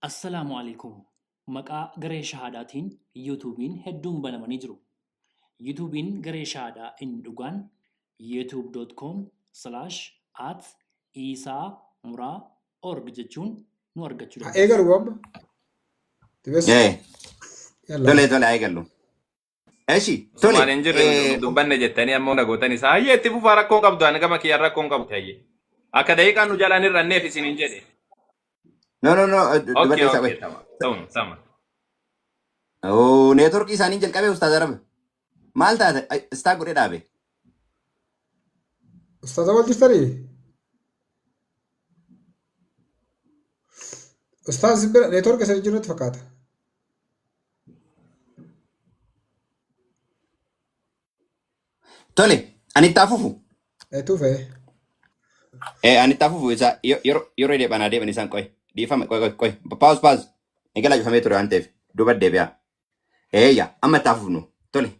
Assalaamu alaikum. Maqaa garee shahaadaatiin yuutuubiin hedduun banamanii jiru. Yuutuubiin garee shahaadaa inni dhugaan youtube.com/@isamuraa.org jechuun nu argachuu dandeessu. Eegalu wabba. Tole eegalu. Eshi tole. Sumaaleen jirre dubbanne jettanii ammoo nagootani isaa hayyee itti fufaa rakkoon qabdu ani gama kiyya rakkoon qabdu hayyee. Akka daqiiqaan nu jalaan irranneef isiniin jedhe. No. Okay, sama. Oh, network isaanii jalqabee Ustaaz Arab. Maal taate? Istaa godhee dhaabe. Ustaaza wal jirtanii? Ustaaz bira network isa jirutti fakkaata. Tole, ani itti afufu. Tufe. Ani itti afufu isa yeroo deebanaa deeban isaan qoy. Dhiifame qoy. Paus. Egaa laajifamee ture waan ta'eef duuba deebi'a. Eeyya, amma itti afufnu. Tole,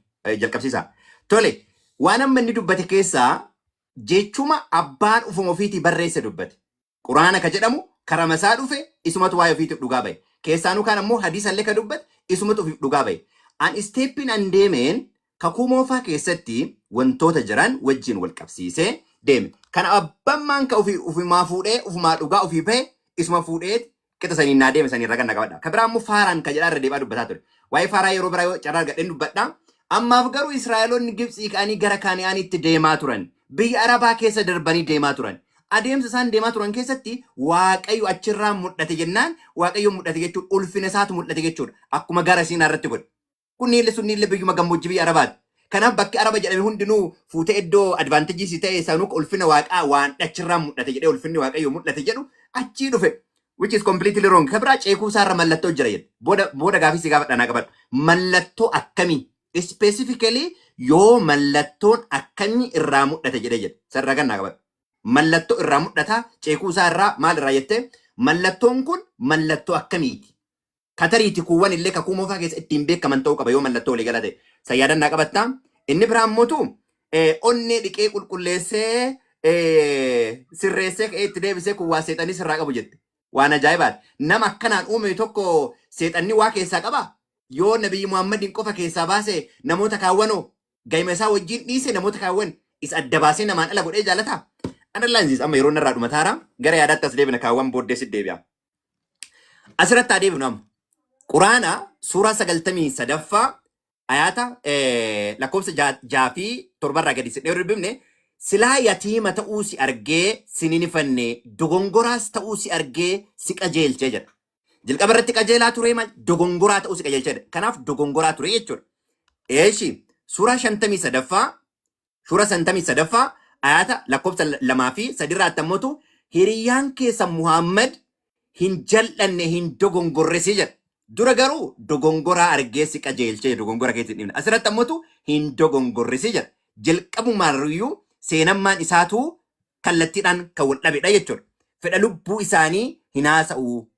jalqabsiisa. Tole, waan amma inni dubbate keessaa jechuma abbaan ufuma ofiitii barreesse dubbate. Quraana ka jedhamu karamasaa dhufe isumatu waa'ee ofiitiif dhugaa bahe. Keessaanuu kaan ammoo hadiisa illee ka dubbate isumatu ofiif dhugaa bahe. An isteeppiin an deemeen kakuu moofaa keessatti wantoota jiran wajjin wal qabsiisee deeme. Kana abbaan maan ka ofumaa fuudhee ofumaa dhugaa ofii bahe isuma fuudhee qixa sanii naa deeme sanii irra ganna qabadha. Ka biraa ammoo faaraan ka jedhaa irra deebaa dubbataa ture. Waa'ee faaraa yeroo biraa carraa gadheen dubbadha. Ammaaf garuu Israa'eloonni Gibxii ka'anii gara Kaani'aanitti deemaa turan. Biyya Arabaa keessa darbanii deemaa turan. Adeemsa isaan deemaa turan keessatti Waaqayyo achirraa mul'ate jennaan Waaqayyo mul'ate jechuun ulfina isaatu mul'ate jechuudha. Akkuma gara Siinaa irratti godhe. Kun niillee biyyuma gammoojjii biyya Arabaati. Kanaaf bakki Araba jedhame hundinuu fuutee iddoo advaanteejii ta'e sanuu ulfina Waaqaa waan achirraa mul'ate jedhee ulfinni Waaqayyo mul'ate jedhu achii dhufe. Which is completely wrong. Kabira ceekuu isaarra mallattoo jira jedhe. Booda gaafii si gaafadha naa qabadhu. Mallattoo akkamii? Specifically yoo mallattoon akkamii irraa mul'ate jedhe. Sarara kan naa qabadhu. Mallattoo irraa mul'ata ceekuu isaa irraa maal irraa jette? Mallattoon kun mallattoo akkamiiti? Katariiti kuuwwan illee kakuu moofaa keessa ittiin beekaman ta'uu qaba yoo mallattoo walii galate. Sayyaadan naa qabattaa. Inni biraan mootu onnee dhiqee qulqulleessee sirreessee itti deebisee kuwwaa seexanii sirraa qabu jette. Waan ajaa'ibaati. Nama akkanaan uume tokko seexanni waa keessaa qaba. Yoo Nabiyyi Muhammadin qofa keessaa baase namoota kaawwanoo gahima isaa wajjin dhiise namoota kaawwan isa adda baasee namaan ala godhee jaalataa. Anallaansis amma yeroo narraa dhumataara gara yaadaatti as deebina kaawwan booddee sit deebi'a. Asirratti haa deebinu amma. Quraana suuraa 93ffaa ayaata lakkoofsa 6 fi 7 irraa gadi sidhee dubbifne silaa yatiima ta'uu si argee sininifanne dogongoraas ta'uu si argee si qajeelchee jedha. Jalqaba irratti qajeelaa ture maal dogongoraa ta'uu si qajeelchee jedha. Kanaaf dogongoraa ture jechuudha. Eeshi suuraa 53ffaa ayaata lakkoofsa 2 fi 3 irratti ammoo hiriyyaan keessa Muhammad hin jal'anne hin dogongorresi jedha. Dura garuu dogongoraa argee si qajeelchee dogongora keessa hin dhibne. Asirratti ammoo hin dogongorresi jedha. Jalqabumaarriyyuu seenammaan isaatu kallattiidhaan kan wal dhabedha jechuudha. Fedha lubbuu isaanii hin haasa'u.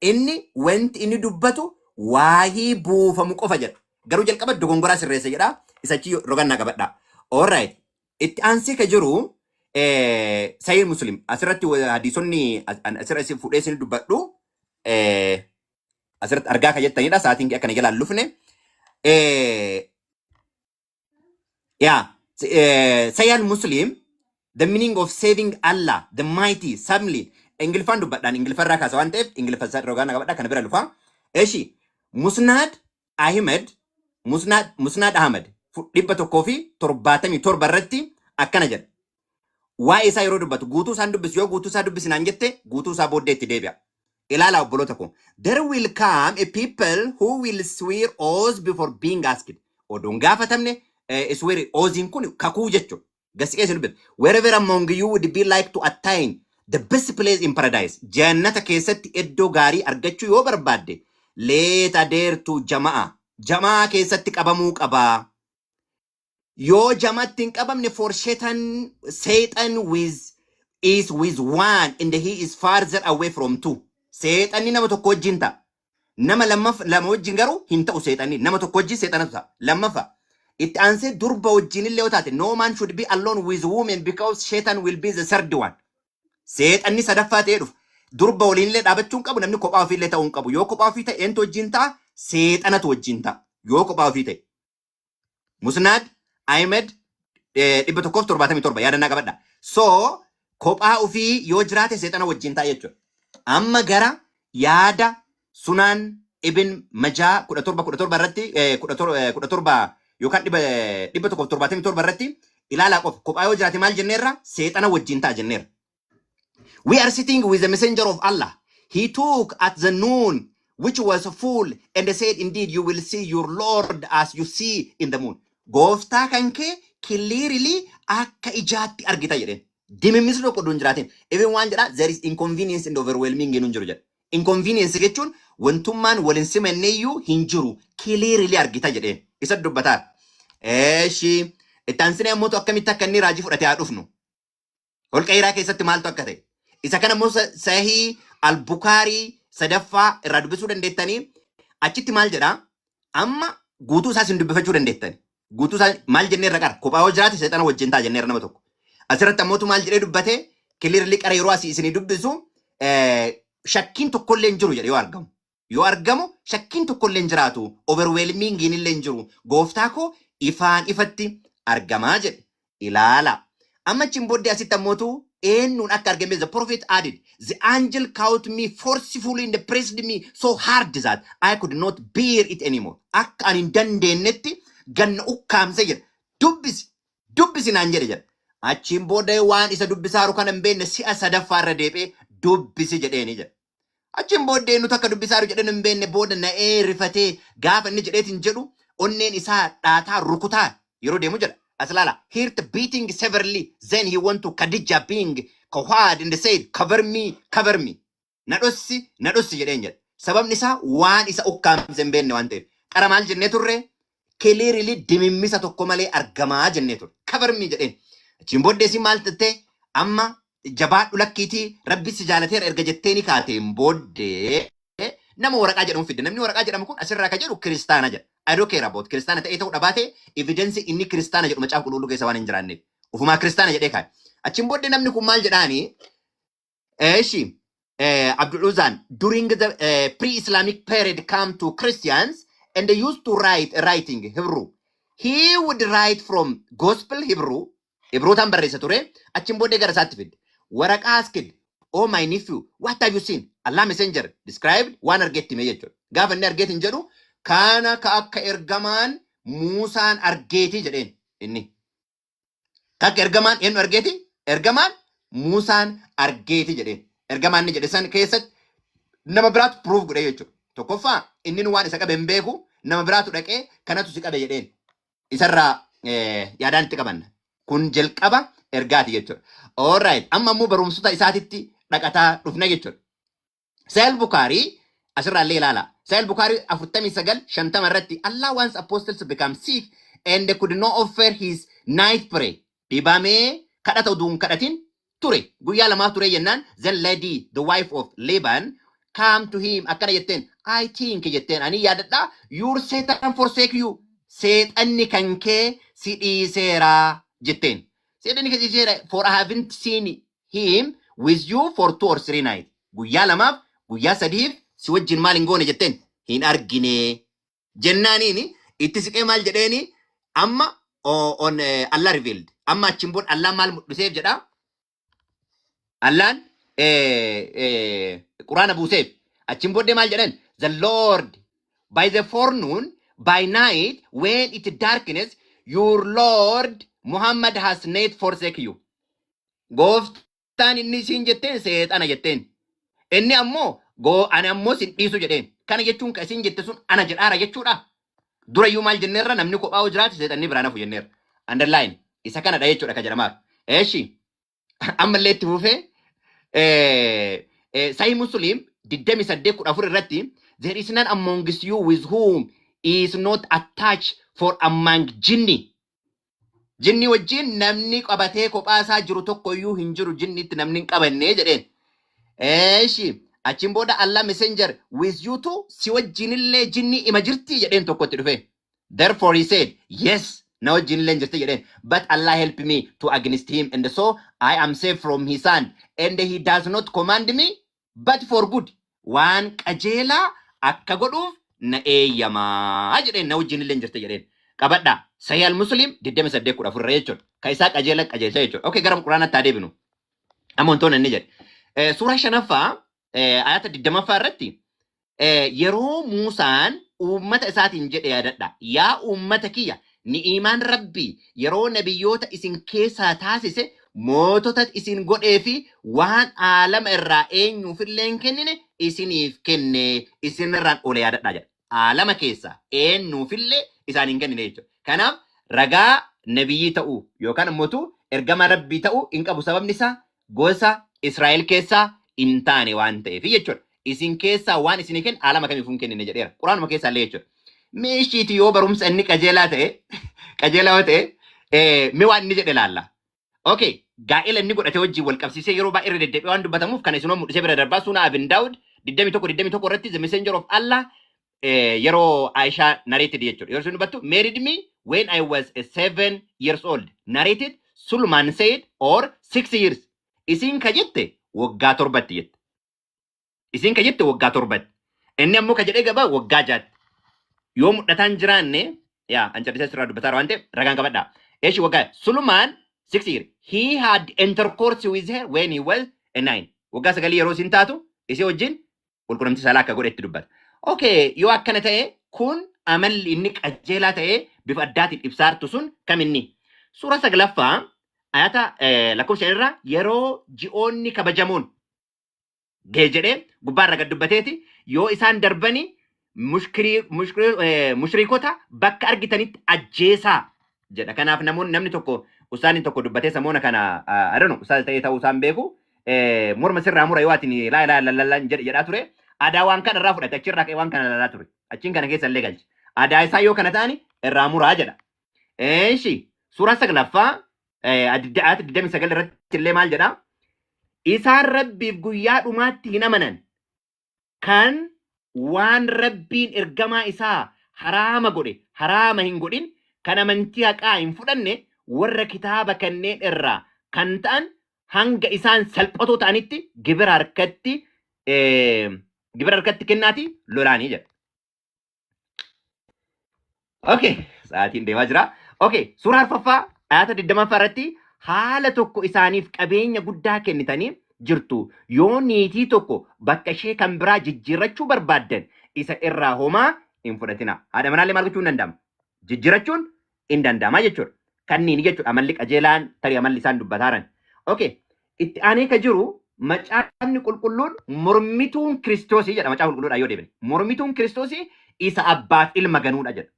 Inni wanti inni dubbatu waahii buufamu qofa jedha. Garuu jalqaba dogongoraa sirreessa jedha. Isachi rogannaa qabadha. Alright. Itti aansee ka jiru Sahih Muslim. Asirratti hadiisonni asirratti fuudhee isin dubbadhu. Asirratti argaa kan jettanidha. Sa'aatiin akkana jalaan lufne. Sahih Muslim, the meaning of saving Allah, the mighty, suddenly. Ingilifaan dubbadhaan Ingiliffarraa kaasa waan ta'eef Ingiliffa rogaan qabadha kana bira lufa. Eshi Musnad Ahmed 177 irratti akkana jedha. Waa'ee isaa yeroo dubbatu guutuu isaan dubbisu yoo guutuu isaa dubbisinaan jette guutuu isaa booddee itti deebi'a. Ilaala obboloota koo. There will come a people who will swear oaths before being asked. Oduun gaafatamne swear oathiin kun kakuu jechuudha. Gasikee sin dubbatu. Wherever among you would be like to attain the best place in paradise. Jannata keessatti iddoo gaarii argachuu yoo barbaadde leeta deertu jama'a. Jama'a keessatti qabamuu qabaa. Yoo jamatti hin qabamne for Satan is with one and he is farther away from two. Seexanni nama tokko wajjin ta'a. Nama lama wajjin garuu hin ta'u seexanni. Nama tokko wajjin seexanatu ta'a. Lammaffaa. Itti aansee durba wajjin illee yoo taate no man should be alone with women because Satan will be the third one. Seexanni sadaffaa ta'ee dhufa. Durba waliinillee dhaabachuun qabu namni kophaa ofiillee ta'uun qabu. Yoo kophaa ofii ta'e eentu wajjin ta'a seexanatu wajjin ta'a. Yoo kophaa ofii ta'e. Musnaad Ahmed 177 yaadannaa qabadha. So kophaa ofii yoo jiraate seexana wajjin ta'a jechuudha. Amma gara yaada Sunaan Ibn Majaa 17 irratti 17 yookaan 177 irratti ilaalaa qofa. Kophaa yoo jiraate maal jenneerra seexana wajjin ta'a jenneerra. We are sitting with the messenger of Allah. He took at the noon, which was full, and said, indeed, you will see your Lord as you see in the moon. Gooftaa kan kee clearly akka ijaatti argita jedheen. Dimimmisni tokko duun jiraateen. Even waan jedhaa, there is inconvenience and overwhelming hin jiru jedha. Inconvenience jechuun wantummaan waliin simanneeyyuu hin jiru clearly argita jedheen. Isa dubbataa. Itti aansinee ammoo akkamitti akka inni raajii fudhatee haa dhufnu. Holqa Hiraa keessatti maaltu akka ta'e. Isa kana immoo Sahii Al-Bukaarii sadaffaa irraa dubbisuu dandeettanii achitti maal jedhaa amma guutuu isaas hin dubbifachuu dandeettani. Guutuu isaa maal jennee irra qara kophaa yoo jiraate seexana wajjin ta'a jennee nama tokko. Asirratti ammootu maal jedhee dubbate kilirli qara yeroo asii isinii dubbisu shakkiin tokkollee hin jiru jedhe yoo argamu. Yoo argamu shakkiin tokkollee hin jiraatu overwhelming illee hin jiru gooftaa koo ifaan ifatti argamaa jedhe ilaala. Amma achiin booddee asitti ammootu eenyuun akka argame the prophet added the angel caught me forcefully and pressed me so hard that I could not bear it anymore. Akka ani hin dandeenyetti ganna ukkaamse jedha. Dubbisi naan jedhe jedha. Achiin booda waan isa dubbisaaru kana hin beekne si'a sadaffaa irra deebi'ee dubbisi jedheeni jedha. Achiin booddee nuti akka dubbisaaru jedhan hin beekne booda na'ee rifatee gaafa inni jedheetiin jedhu onneen isaa dhaataa rukutaa yeroo deemu jedha. Aslala, heard beating severely. Then he went to Khadija being Kawad and said, cover me. Nadossi jedheen jedha. Sababni isaa waan isa ukkaamse hin beekne waan ta'eef. Qara maal jennee turre? Clearly dimimmisa tokko malee argamaa jennee turre. Cover me jedheen. Achiin booddee si maal tattee amma jabaadhu lakkiitii rabbi si jaalateera erga jetteeni kaateen booddee nama waraqaa jedhamu fidde. Namni waraqaa jedhamu kun asirraa ka jedhu kiristaana jedha. I don't care about kiristaana ta'ee ta'uu dhabaate evidence inni kiristaana jedhu macaafa qulqulluu keessa waan hin jiraanneef. Ufumaa kiristaana jedhee kaa'e. Achiin booddee namni kun maal jedhaani? Abdul Uzan during the pre-Islamic period come to Christians and they used to writing Hebrew. He would write from gospel Hebrew. Ibrootaan barreessa ture. Achiin booddee gara isaatti fidde. Waraqaa askid. Oh my nephew, what have you seen? Allah messenger described waan argeetti mee jechuudha. Gaafa inni argeetiin jedhu kana ka akka ergamaan Muusaan argeeti jedheen inni. Ka akka ergamaan eenyu argeeti? Ergamaan Muusaan argeeti jedheen. Ergamaan inni jedhe san keessatti nama biraatu proof godhe jechuudha. Tokkoffaa inni waan isa qabe hin beeku nama biraatu dhaqee kanatu si qabe jedheen. Isarraa yaadaan itti qabanna. Kun jalqaba ergaati jechuudha. Alright, amma immoo barumsota isaatitti dhaqataa dhufna jechuudha. Sahih Bukhari asirraallee ilaala. Sahih Bukhari 49 irratti Allah wants apostles to become sick and they could not offer his night prayer. Dibamee kadhata uduun kadhatin ture. Guyyaa lamaaf ture jennaan then lady the wife of Laban come to him akkana jetteen I think jetteen ani yaadadha your Satan forsake you. Seexanni kan kee si dhiiseera jetteen. Seexanni kee si dhiiseera for I haven't seen him with you for 2 or 3 nights. Guyyaa lamaaf guyyaa sadiif si wajjin maal hin goone jetteen hin argine jennaaniini itti siqee maal jedheeni amma on Allah revealed amma achiin booda Allah maal mul'iseef jedha Allahn quraana buuseef achiin booddee maal jedhan the Lord by the forenoon by night when it darkness your Lord Muhammad has not forsake you. Gooftaan inni siin jetteen seexana jetteen. Inni ammoo ani ammoo sin dhiisu jedheen. Kana jechuun ka isin jette sun ana jedhaara jechuudha. Durayyuu maal jenneerra namni kophaa hoo jiraate seexanni biraan hafu jenneerra. Underline isa kanadha jechuudha ka jedhamaaf. Ammallee itti fufee Sahih Muslim 28:14 irratti there is none amongst you with whom is not attached for among jinni. Jinni wajjin namni qabatee kophaa isaa jiru tokkoyyuu hin jiru jinnitti namni hin qabannee jedheen. Achiin booda Allah messenger with you too si wajjinillee jinni ima jirti jedheen tokkotti dhufe. Therefore he said yes na wajjinillee jirti jedheen but Allah help me to against him and so I am safe from his hand and he does not command me but for good waan qajeelaa akka godhuuf na eeyyamaa jedheen na wajjin illee jirte jedheen qabadha Sahih al-Muslim 28:14 jechuudha ka isaa qajeelaa qajeelcha jechuudha okay gara quraanaatti adeebinu amontoon inni jedhe suuraa 5ffaa ayata 20ffaa irratti yeroo Muusaan ummata isaatiin jedhe yaadadha yaa ummata kiyya ni'imaan rabbii yeroo nabiyyoota isin keessaa taasise mootota isin godhee fi waan aalama irraa eenyuufillee hin kennine isiniif kenne isinirraan ole yaadadha jedha. Aalama keessaa eenyuufillee isaan hin kennine jechuudha. Kanaaf ragaa nabiyyii ta'uu yookaan immoo ergama rabbii ta'uu hin qabu sababni isaa gosa Israa'el keessaa hin taane waan ta'eef jechuudha. Isin keessaa waan isinii kennu aalama kamiifuu hin kennine jedheera. Quraanuma keessaa illee jechuudha. Meeshiiti yoo barumsa inni qajeelaa ta'e mi waan inni jedhe laalla. Okay, gaa'ela inni godhate wajjin wal qabsiisee yeroo baay'ee irra deddeebi'ee waan dubbatamuuf kana isinoo mul'isee bira darbaa suuna Abin Daawud 21 irratti the messenger of Allah yeroo Aisha narrated jechuudha. Yeroo isin dubbattu married me when I was 7 years old. Narrated Sulman said or 6 years. Isin ka jette waggaa 7 jette. Isin ka jette waggaa 7. Inni ammoo ka jedhee gabaa waggaa 6. Yoo mudhataan jiraanne yaa ancadisee sirraa dubbataa waan ta'eef ragaan qabadha. Eeshi waggaa Sulman 6 years. He had intercourse with her when he was 9. Waggaa 9 yeroo isin taatu isii wajjin qulqullumti salaa akka godhetti dubbata. Okay, yoo akkana ta'e kun amalli inni qajeelaa ta'e bifa addaatiin ibsaartu sun kaminni. Suura 9ffaa ayata lakkoofsa irraa yeroo ji'oonni kabajamuun ga'e jedhee gubbaarra gad dubbateeti yoo isaan darbanii mushrikota bakka argitanitti ajjeesaa jedha. Kanaaf namni tokko usaanin tokko dubbatee samoona kana adanu usaal ta'ee ta'uu isaan beeku morma sirraa mura yoo atin laa jedhaa ture aadaa waan kana irraa fudhate achirraa ka'ee waan kana lalaa ture achiin kana keessa illee galche aadaa isaa yoo kana ta'ani irraa muraa jedha. Eeshi suuraa 9ffaa ayata 29 irratti illee maal jedha isaan rabbiif guyyaa dhumaatti hin amanan kan waan rabbiin ergamaa isaa haraama godhe haraama hin godhin kan amantii haqaa hin fudhanne warra kitaaba kanneen irraa kan ta'an hanga isaan salphatoo ta'anitti gibira harkatti kennaati lolaanii jedha. Okay, sa'aatiin deemaa jira. Okay, suuraa 4ffaa ayata 20ffaa irratti haala tokko isaaniif qabeenya guddaa kennitanii jirtu yoo niitii tokko bakka ishee kan biraa jijjiirrachuu barbaaddan isa irraa homaa hin fudhatina. Haadha manaallee maal gochuu hin danda'amu? Jijjiirrachuun hin danda'ama jechuudha. Kanniin jechuudha amalli qajeelaan tarii amalli isaan dubbataaran. Okay, itti aanee ka jiru macaafni qulqulluun mormituun Kiristoosii jedha macaafa qulqulluudhaan yoo deebine. Mormituun Kiristoosii isa abbaaf ilma ganuudha jedha.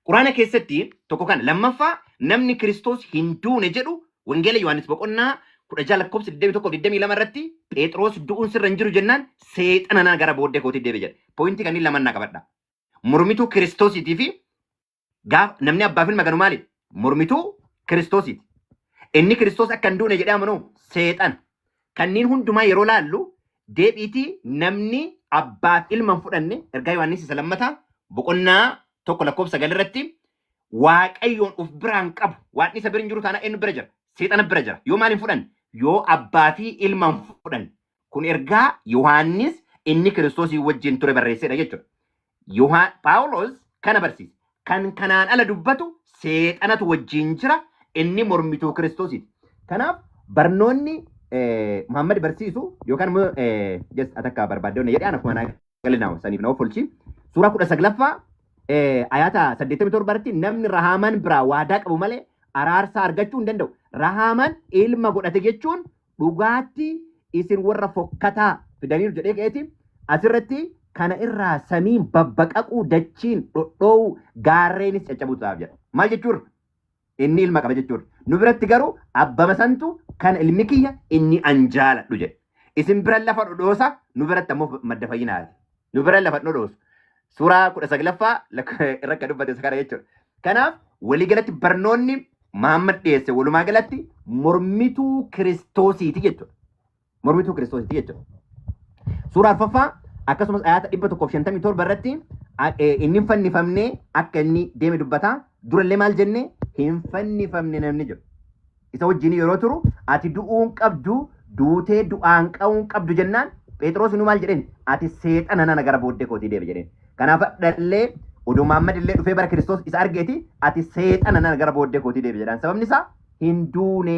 Quraana keessatti tokko kana lammaffaa namni Kiristoos hin duune jedhu wangeela Yohaannis boqonnaa 16:21-22 irratti Phexros du'uun sirra hin jiru jennaan seexana gara booddee kootii deebi'e jedha. Poointii kanneen lamannaa qabadha. Mormituu Kiristoosiitii fi namni abbaaf ilma ganu maali? Mormituu Kiristoosiiti. Inni Kiristoos akka hin duune jedhee amanu seexana. Kanneen hundumaa yeroo laallu deebiitii namni abbaaf ilma hin fudhanne ergaa Yohaannis isa lammataa boqonnaa 1:9 irratti waaqayyoon of biraan qabu waan isa bira hin jiru taana eenyu bira jira? Seexana bira jira. Yoo maal hin fudhanne? Yoo abbaa fi ilma hin fudhanne. Kun ergaa Yohaannis inni Kiristoosii wajjin ture barreessedha jechuudha. Paawulos kana barsiise. Kan kanaan ala dubbatu seexanatu wajjin jira inni mormituu Kiristoosiiti. Kanaaf barnoonni Muhammad barsiisu yookaan immoo atakka barbaaddoonni jedhee ana kuma galinaa saniif na ofolchi. Suuraa 19ffaa ayata 87 irratti namni Rahaaman biraa waadaa qabu malee araarsaa argachuu hin danda'u. Rahaaman ilma godhate jechuun dhugaatti isin warra fokkataa fidaniiru jedhee ka'eeti asirratti kana irraa samiin babbaqaquu dachiin dhodhoo'uu gaarreenis caccabuutaaf jedha. Maal jechuudha? Inni ilma qaba jechuudha. Nu biratti garuu abbama santu kan ilmi kiyya inni anjaaladhu jedhe. Isin bira lafa dhodhoosa nu biratti ammoo madda fayyinaati. Nu bira lafa dhodhoosu. Suuraa 19ffaa irra akka dubbate kana jechuudha. Kanaaf waliigalatti barnoonni Muhammad dhiyeesse walumaa galatti mormituu Kiristoosiiti jechuudha. Mormituu Kiristoosiiti jechuudha. Suuraa 4ffaa akkasumas ayata 157 irratti inni fannifamnee akka inni deeme dubbataa durallee maal jennee hin fannifamne namni jiru. Isa wajjin yeroo turu ati du'uun qabdu duutee du'aan qabuun qabdu jennaan Phexros nu maal jedheen ati seexana nana gara booddee kootii deebi jedheen. Kanaaf dhallee oduu Muhammad illee dhufee bara Kiristoos isa argeeti ati seexana nana gara booddee kootii deebi jedhan. Sababni isaa hin duune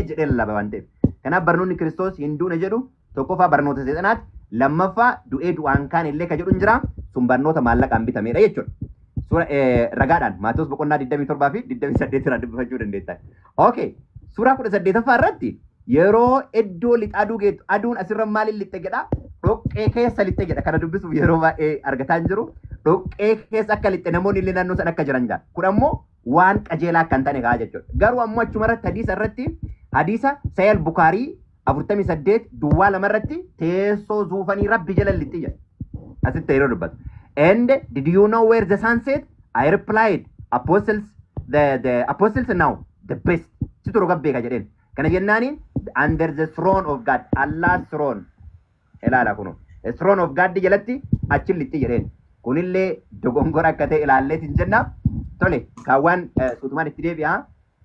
jedhee lallaba waan ta'eef. Kanaaf barnoonni Kiristoos hin duune jedhu tokkoffaa barnoota seexanaati. Lammaffaa du'ee du'aan kaan illee ka jedhu hin jira sun barnoota maallaqaan bitameedha jechuudha. Suura ragaadhaan Maatiyos boqonnaa 27 fi 28 irraa dubbifachuu dandeessan. Okay. Suuraa 18ffaa irratti yeroo iddoo lixa aduu geettu aduun asirra maaliin lixxe jedha dhoqqee keessa lixxe jedha kana dubbisuuf yeroo baay'ee argataa hin jiru dhoqqee keessa akka lixxe namoonni illee naannoo sana akka jiran jira kun ammoo waan qajeelaa kan ta'e kaa jechuudha garuu ammoo achuma irratti hadiisa sayal bukaarii 48 duwwaa lama irratti teessoo zuufanii rabbi jala lixxi jedha asitti yeroo dubbatu and did you know where the sun set I replied the apostles now the best situ roga beeka jedheen kana jennaaniin under the throne of God Allah's throne ilaala kuno throne of God jalatti achin lixxi jedheen kunillee dogongora akka ta'e ilaallee hin jenna tole kaawwan suutumaan itti deebi'a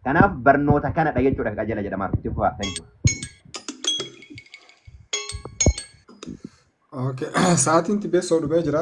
kanaaf barnoota kana dha jechuudha qajeela jedhama tifufa thank you Okay. Sa'aatiin tibbee soo dhufee jira.